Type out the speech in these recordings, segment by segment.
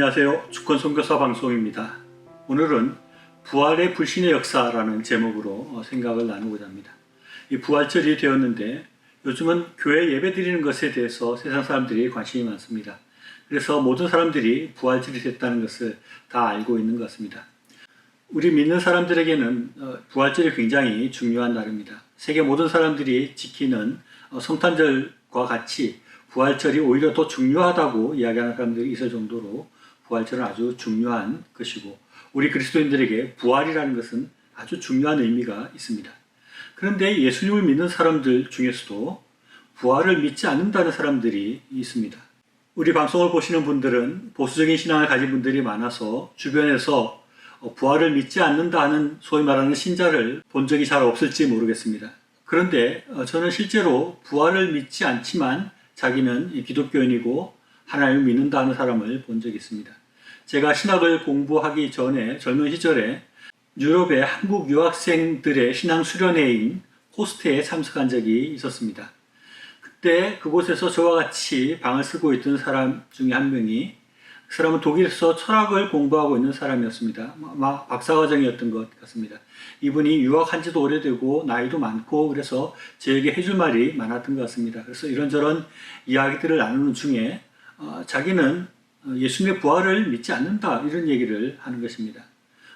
안녕하세요. 주권 선교사 방송입니다. 오늘은 부활의 불신의 역사라는 제목으로 생각을 나누고자 합니다. 이 부활절이 되었는데 요즘은 교회 예배 드리는 것에 대해서 세상 사람들이 관심이 많습니다. 그래서 모든 사람들이 부활절이 됐다는 것을 다 알고 있는 것 같습니다. 우리 믿는 사람들에게는 부활절이 굉장히 중요한 날입니다. 세계 모든 사람들이 지키는 성탄절과 같이 부활절이 오히려 더 중요하다고 이야기하는 사람들이 있을 정도로 부활절은 아주 중요한 것이고, 우리 그리스도인들에게 부활이라는 것은 아주 중요한 의미가 있습니다. 그런데 예수님을 믿는 사람들 중에서도 부활을 믿지 않는다는 사람들이 있습니다. 우리 방송을 보시는 분들은 보수적인 신앙을 가진 분들이 많아서 주변에서 부활을 믿지 않는다 하는 소위 말하는 신자를 본 적이 잘 없을지 모르겠습니다. 그런데 저는 실제로 부활을 믿지 않지만 자기는 기독교인이고 하나님을 믿는다 하는 사람을 본 적이 있습니다. 제가 신학을 공부하기 전에 젊은 시절에 유럽의 한국 유학생들의 신앙 수련회인 호스트에 참석한 적이 있었습니다. 그때 그곳에서 저와 같이 방을 쓰고 있던 사람 중에 한 명이, 그 사람은 독일에서 철학을 공부하고 있는 사람이었습니다. 아마 박사과정이었던 것 같습니다. 이분이 유학한 지도 오래되고 나이도 많고 그래서 저에게 해줄 말이 많았던 것 같습니다. 그래서 이런저런 이야기들을 나누는 중에 자기는 예수님의 부활을 믿지 않는다 이런 얘기를 하는 것입니다.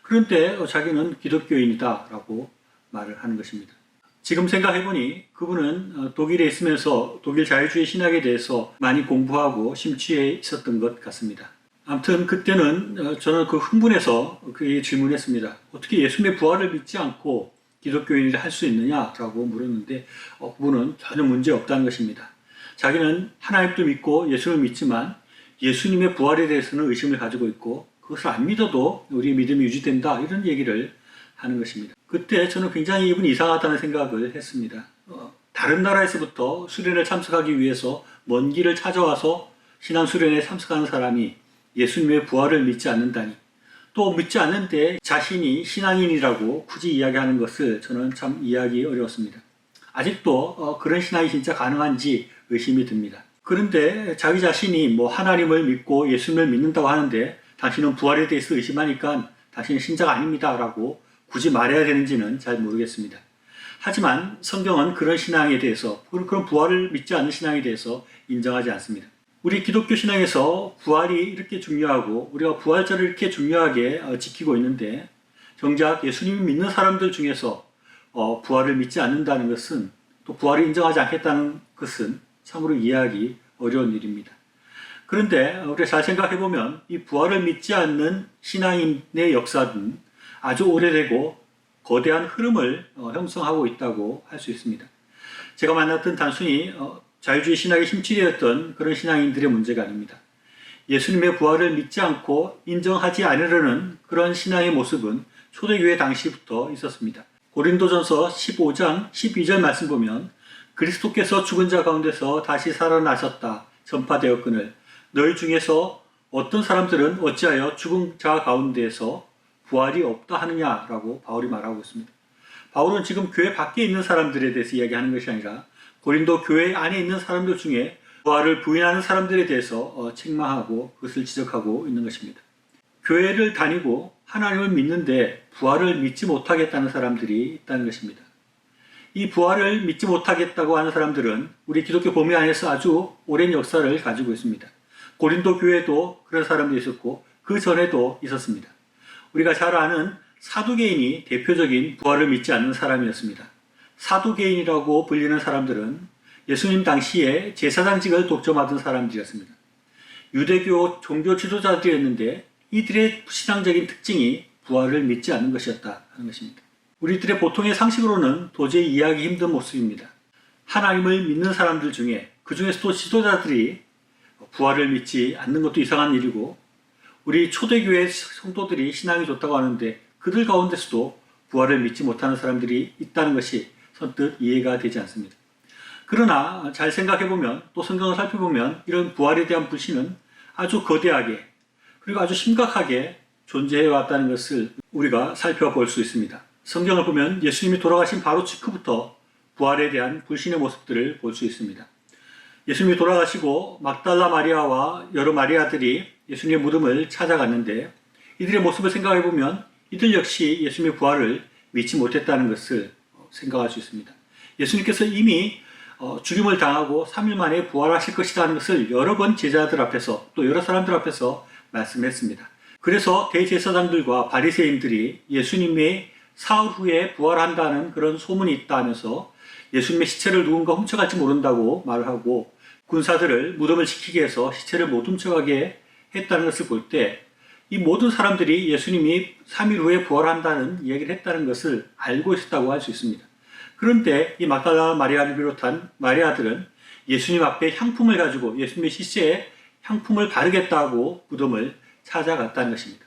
그런데 자기는 기독교인이다 라고 말을 하는 것입니다. 지금 생각해보니 그분은 독일에 있으면서 독일 자유주의 신학에 대해서 많이 공부하고 심취해 있었던 것 같습니다. 아무튼 그때는 저는 그 흥분해서 그에게 질문했습니다. 어떻게 예수님의 부활을 믿지 않고 기독교인을 할 수 있느냐라고 물었는데 그분은 전혀 문제 없다는 것입니다. 자기는 하나님도 믿고 예수를 믿지만 예수님의 부활에 대해서는 의심을 가지고 있고 그것을 안 믿어도 우리 믿음이 유지된다 이런 얘기를 하는 것입니다. 그때 저는 굉장히 이분이 이상하다는 생각을 했습니다. 다른 나라에서부터 수련에 참석하기 위해서 먼 길을 찾아와서 신앙 수련에 참석하는 사람이 예수님의 부활을 믿지 않는다니, 또 믿지 않는데 자신이 신앙인이라고 굳이 이야기하는 것을 저는 참 이해하기 어려웠습니다. 아직도 그런 신앙이 진짜 가능한지 의심이 듭니다. 그런데 자기 자신이 하나님을 믿고 예수님을 믿는다고 하는데 당신은 부활에 대해서 의심하니까 당신은 신자가 아닙니다 라고 굳이 말해야 되는지는 잘 모르겠습니다. 하지만 성경은 그런 신앙에 대해서, 그런 부활을 믿지 않는 신앙에 대해서 인정하지 않습니다. 우리 기독교 신앙에서 부활이 이렇게 중요하고 우리가 부활절을 이렇게 중요하게 지키고 있는데 정작 예수님을 믿는 사람들 중에서 부활을 믿지 않는다는 것은, 또 부활을 인정하지 않겠다는 것은 참으로 이해하기 어려운 일입니다. 그런데 우리가 잘 생각해보면 이 부활을 믿지 않는 신앙인의 역사는 아주 오래되고 거대한 흐름을 형성하고 있다고 할 수 있습니다. 제가 만났던 단순히 자유주의 신학에 심취되었던 그런 신앙인들의 문제가 아닙니다. 예수님의 부활을 믿지 않고 인정하지 않으려는 그런 신앙의 모습은 초대교회 당시부터 있었습니다. 고린도전서 15장 12절 말씀 보면 그리스도께서 죽은 자 가운데서 다시 살아나셨다 전파되었거늘 너희 중에서 어떤 사람들은 어찌하여 죽은 자 가운데에서 부활이 없다 하느냐라고 바울이 말하고 있습니다. 바울은 지금 교회 밖에 있는 사람들에 대해서 이야기하는 것이 아니라 고린도 교회 안에 있는 사람들 중에 부활을 부인하는 사람들에 대해서 책망하고 그것을 지적하고 있는 것입니다. 교회를 다니고 하나님을 믿는데 부활을 믿지 못하겠다는 사람들이 있다는 것입니다. 이 부활을 믿지 못하겠다고 하는 사람들은 우리 기독교 범위 안에서 아주 오랜 역사를 가지고 있습니다. 고린도 교회도 그런 사람들이 있었고 그 전에도 있었습니다. 우리가 잘 아는 사두개인이 대표적인 부활을 믿지 않는 사람이었습니다. 사두개인이라고 불리는 사람들은 예수님 당시에 제사장직을 독점하던 사람들이었습니다. 유대교 종교 지도자들이었는데 이들의 신앙적인 특징이 부활을 믿지 않는 것이었다 하는 것입니다. 우리들의 보통의 상식으로는 도저히 이해하기 힘든 모습입니다. 하나님을 믿는 사람들 중에, 그 중에서도 지도자들이 부활을 믿지 않는 것도 이상한 일이고, 우리 초대교회 성도들이 신앙이 좋다고 하는데 그들 가운데서도 부활을 믿지 못하는 사람들이 있다는 것이 선뜻 이해가 되지 않습니다. 그러나 잘 생각해보면, 또 성경을 살펴보면 이런 부활에 대한 불신은 아주 거대하게 그리고 아주 심각하게 존재해왔다는 것을 우리가 살펴볼 수 있습니다. 성경을 보면 예수님이 돌아가신 바로 직후부터 부활에 대한 불신의 모습들을 볼 수 있습니다. 예수님이 돌아가시고 막달라 마리아와 여러 마리아들이 예수님의 무덤을 찾아갔는데 이들의 모습을 생각해 보면 이들 역시 예수님의 부활을 믿지 못했다는 것을 생각할 수 있습니다. 예수님께서 이미 죽임을 당하고 3일 만에 부활하실 것이라는 것을 여러 번 제자들 앞에서 또 여러 사람들 앞에서 말씀했습니다. 그래서 대제사장들과 바리새인들이 예수님의 사흘 후에 부활한다는 그런 소문이 있다 하면서 예수님의 시체를 누군가 훔쳐갈지 모른다고 말을 하고 군사들을 무덤을 지키기 위해서 시체를 못 훔쳐가게 했다는 것을 볼 때 이 모든 사람들이 예수님이 3일 후에 부활한다는 이야기를 했다는 것을 알고 있었다고 할 수 있습니다. 그런데 이 막달라 마리아를 비롯한 마리아들은 예수님 앞에 향품을 가지고 예수님의 시체에 향품을 바르겠다고 무덤을 찾아갔다는 것입니다.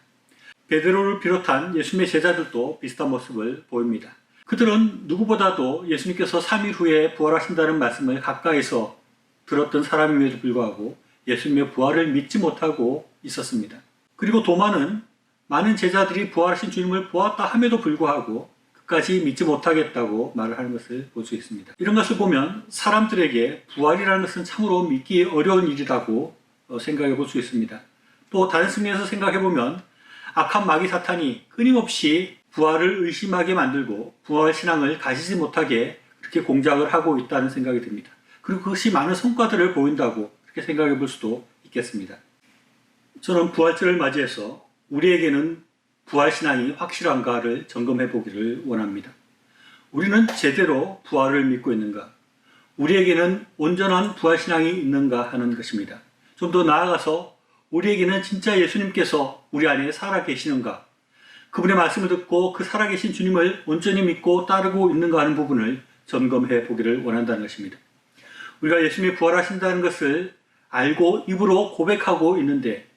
베드로를 비롯한 예수님의 제자들도 비슷한 모습을 보입니다. 그들은 누구보다도 예수님께서 3일 후에 부활하신다는 말씀을 가까이서 들었던 사람임에도 불구하고 예수님의 부활을 믿지 못하고 있었습니다. 그리고 도마는 많은 제자들이 부활하신 주님을 보았다 함에도 불구하고 끝까지 믿지 못하겠다고 말을 하는 것을 볼 수 있습니다. 이런 것을 보면 사람들에게 부활이라는 것은 참으로 믿기 어려운 일이라고 생각해 볼 수 있습니다. 또 다른 측면에서 생각해 보면 악한 마귀 사탄이 끊임없이 부활을 의심하게 만들고 부활 신앙을 가지지 못하게 그렇게 공작을 하고 있다는 생각이 듭니다. 그리고 그것이 많은 성과들을 보인다고 그렇게 생각해 볼 수도 있겠습니다. 저는 부활절을 맞이해서 우리에게는 부활 신앙이 확실한가를 점검해 보기를 원합니다. 우리는 제대로 부활을 믿고 있는가? 우리에게는 온전한 부활 신앙이 있는가 하는 것입니다. 좀 더 나아가서 우리에게는 진짜 예수님께서 우리 안에 살아 계시는가? 그분의 말씀을 듣고 그 살아계신 주님을 온전히 믿고 따르고 있는가 하는 부분을 점검해 보기를 원한다는 것입니다. 우리가 예수님이 부활하신다는 것을 알고 입으로 고백하고 있는데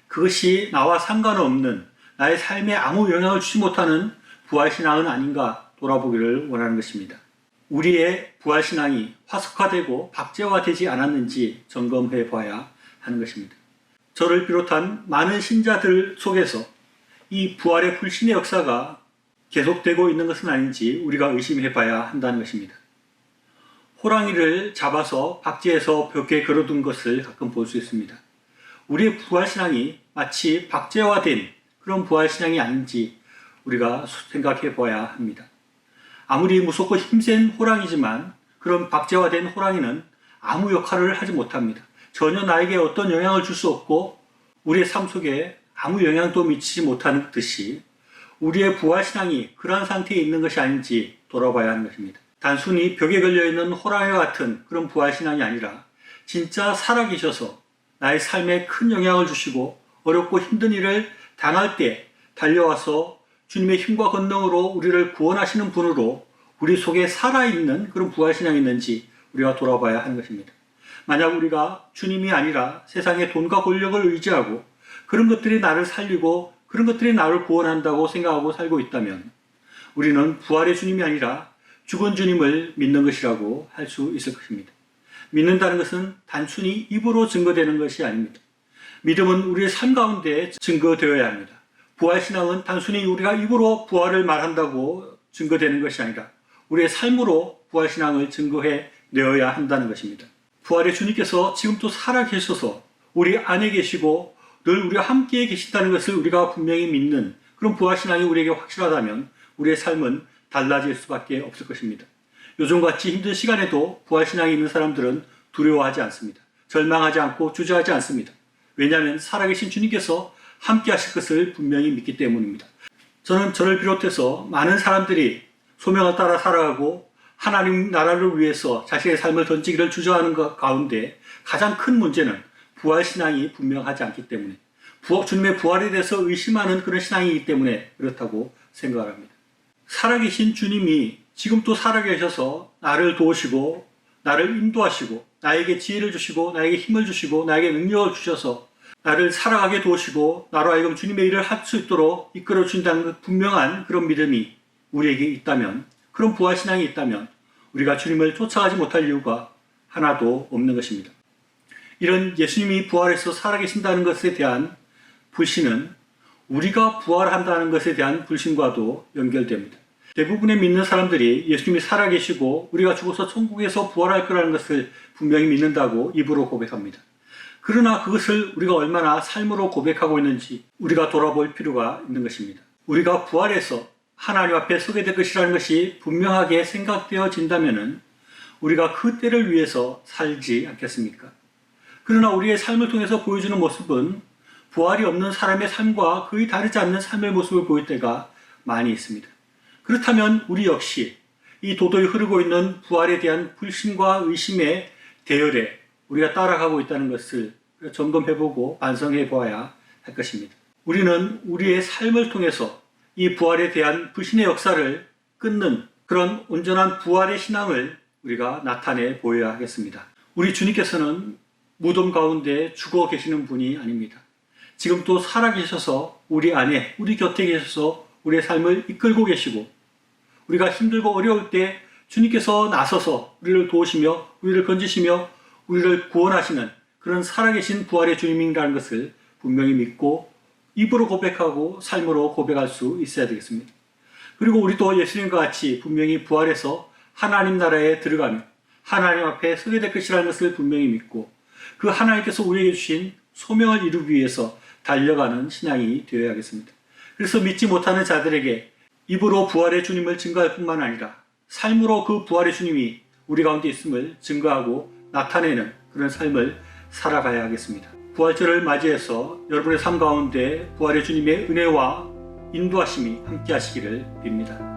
그것이 나와 상관없는 나의 삶에 아무 영향을 주지 못하는 부활신앙은 아닌가 돌아보기를 원하는 것입니다. 우리의 부활신앙이 화석화되고 박제화되지 않았는지 점검해 봐야 하는 것입니다. 저를 비롯한 많은 신자들 속에서 이 부활의 불신의 역사가 계속되고 있는 것은 아닌지 우리가 의심해 봐야 한다는 것입니다. 호랑이를 잡아서 박제해서 벽에 걸어둔 것을 가끔 볼 수 있습니다. 우리의 부활신앙이 마치 박제화된 그런 부활신앙이 아닌지 우리가 생각해 봐야 합니다. 아무리 무섭고 힘센 호랑이지만 그런 박제화된 호랑이는 아무 역할을 하지 못합니다. 전혀 나에게 어떤 영향을 줄 수 없고 우리의 삶 속에 아무 영향도 미치지 못하는 듯이 우리의 부활신앙이 그러한 상태에 있는 것이 아닌지 돌아봐야 하는 것입니다. 단순히 벽에 걸려있는 호랑이와 같은 그런 부활신앙이 아니라 진짜 살아계셔서 나의 삶에 큰 영향을 주시고 어렵고 힘든 일을 당할 때 달려와서 주님의 힘과 권능으로 우리를 구원하시는 분으로 우리 속에 살아있는 그런 부활신앙이 있는지 우리가 돌아봐야 하는 것입니다. 만약 우리가 주님이 아니라 세상의 돈과 권력을 의지하고 그런 것들이 나를 살리고 그런 것들이 나를 구원한다고 생각하고 살고 있다면 우리는 부활의 주님이 아니라 죽은 주님을 믿는 것이라고 할 수 있을 것입니다. 믿는다는 것은 단순히 입으로 증거되는 것이 아닙니다. 믿음은 우리의 삶 가운데 증거되어야 합니다. 부활신앙은 단순히 우리가 입으로 부활을 말한다고 증거되는 것이 아니라 우리의 삶으로 부활신앙을 증거해 내어야 한다는 것입니다. 부활의 주님께서 지금도 살아계셔서 우리 안에 계시고 늘 우리와 함께 계신다는 것을 우리가 분명히 믿는 그런 부활신앙이 우리에게 확실하다면 우리의 삶은 달라질 수밖에 없을 것입니다. 요즘같이 힘든 시간에도 부활신앙이 있는 사람들은 두려워하지 않습니다. 절망하지 않고 주저하지 않습니다. 왜냐하면 살아계신 주님께서 함께 하실 것을 분명히 믿기 때문입니다. 저를 비롯해서 많은 사람들이 소명을 따라 살아가고 하나님 나라를 위해서 자신의 삶을 던지기를 주저하는 것 가운데 가장 큰 문제는 부활신앙이 분명하지 않기 때문에 주님의 부활에 대해서 의심하는 그런 신앙이기 때문에 그렇다고 생각을 합니다. 살아계신 주님이 지금도 살아계셔서 나를 도우시고 나를 인도하시고 나에게 지혜를 주시고 나에게 힘을 주시고 나에게 능력을 주셔서 나를 살아가게 도우시고 나로 하여금 주님의 일을 할 수 있도록 이끌어 주신다는 분명한 그런 믿음이 우리에게 있다면 그런 부활신앙이 있다면 우리가 주님을 쫓아가지 못할 이유가 하나도 없는 것입니다. 이런 예수님이 부활해서 살아계신다는 것에 대한 불신은 우리가 부활한다는 것에 대한 불신과도 연결됩니다. 대부분의 믿는 사람들이 예수님이 살아계시고 우리가 죽어서 천국에서 부활할 거라는 것을 분명히 믿는다고 입으로 고백합니다. 그러나 그것을 우리가 얼마나 삶으로 고백하고 있는지 우리가 돌아볼 필요가 있는 것입니다. 우리가 부활해서 하나님 앞에 서게 될 것이라는 것이 분명하게 생각되어진다면 우리가 그 때를 위해서 살지 않겠습니까? 그러나 우리의 삶을 통해서 보여주는 모습은 부활이 없는 사람의 삶과 거의 다르지 않는 삶의 모습을 보일 때가 많이 있습니다. 그렇다면 우리 역시 이 도도히 흐르고 있는 부활에 대한 불신과 의심의 대열에 우리가 따라가고 있다는 것을 점검해보고 반성해 보아야 할 것입니다. 우리는 우리의 삶을 통해서 이 부활에 대한 불신의 역사를 끊는 그런 온전한 부활의 신앙을 우리가 나타내 보여야 하겠습니다. 우리 주님께서는 무덤 가운데 죽어 계시는 분이 아닙니다. 지금 또 살아계셔서 우리 안에, 우리 곁에 계셔서 우리의 삶을 이끌고 계시고 우리가 힘들고 어려울 때 주님께서 나서서 우리를 도우시며 우리를 건지시며 우리를 구원하시는 그런 살아계신 부활의 주님이라는 것을 분명히 믿고 입으로 고백하고 삶으로 고백할 수 있어야 되겠습니다. 그리고 우리도 예수님과 같이 분명히 부활해서 하나님 나라에 들어가며 하나님 앞에 서게 될 것이라는 것을 분명히 믿고 그 하나님께서 우리에게 주신 소명을 이루기 위해서 달려가는 신앙이 되어야겠습니다. 그래서 믿지 못하는 자들에게 입으로 부활의 주님을 증거할 뿐만 아니라 삶으로 그 부활의 주님이 우리 가운데 있음을 증거하고 나타내는 그런 삶을 살아가야 하겠습니다. 부활절을 맞이해서 여러분의 삶 가운데 부활의 주님의 은혜와 인도하심이 함께 하시기를 빕니다.